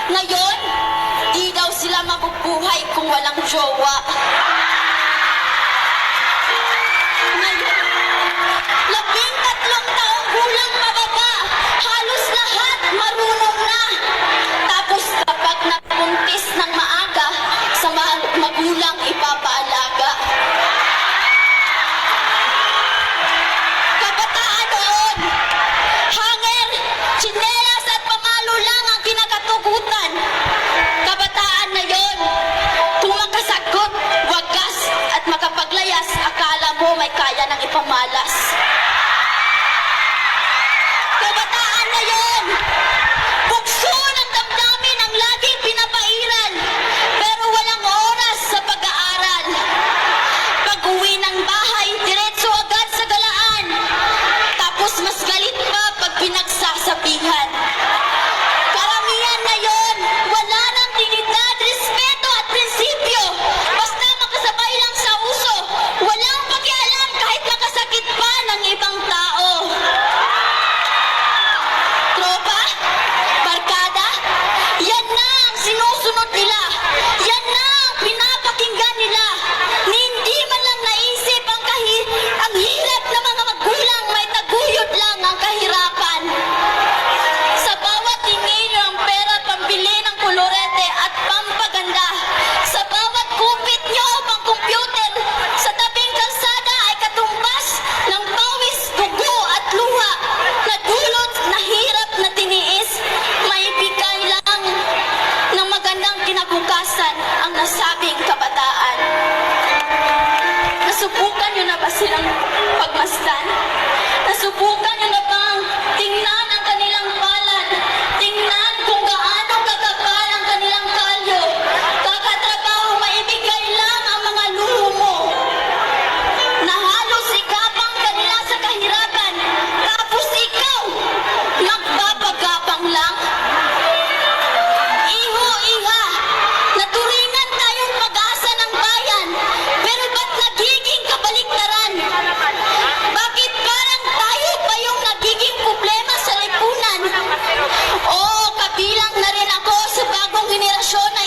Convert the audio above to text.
Ngayon, di daw sila mabubuhay kung walang jowa. Ngayon, 13 taong gulang mababa, halos lahat marunong na. Tapos kapag napuntis ng maaga, sa magulang ipapaalaga. Kabataan noon, hanger, tsinelas at pamalo lang ang kinakatugutan. Kabataan na yon, kung makasagot, wagas at makapaglayas, akala mo may kaya ng ipamalas. Kabataan na yon, bukso ng damdamin ang laging pinapairal, pero walang oras sa pag-aaral. Pag-uwi ng bahay, diretso agad sa galaan, tapos mas galit pa pag pinagsasabihan. Karamihan na yon, wala nang dignidad, respeto at prinsipyo. Basta makasabay lang sa uso, walang pakialam kahit nakasakit pa ng ibang tao. Tropa, barkada, yan na ang sinusunod nila. Yan na ang pinapakinggan nila. Ni hindi man lang naisip ang hirap ng mga magulang, may taguyod lang ang kahirapan. Sa bawat tingin ng pera, pambili ng kolorete at pampaganda. Sa bawat kupit nyo pang computer, sa tabing kalsada ay katumbas ng pawis, dugo at luha. Nadulot, nahirap, na tiniis, may bigay lang ng magandang kinabukasan ang nasabing kabataan. Nasubukan nyo na ba silang pagmasdan? Nasubukan nyo na bang tingnan ang kanilang palad? Tingnan kung gaano kakapal ang kanilang kalyo. Kakatrabaho, maibigay lang ang mga luho mo. Na halos ikapang kanila sa kahirapan, tapos ikaw, nagbabagapang lang. Iho, iha, naturingan tayong pag-asa ng bayan, pero ba't nagiging kabaliktaran? Bakit parang tayo pa yung nagiging problema sa lipunan? Oo, kabilang na rin ako sa bagong henerasyon na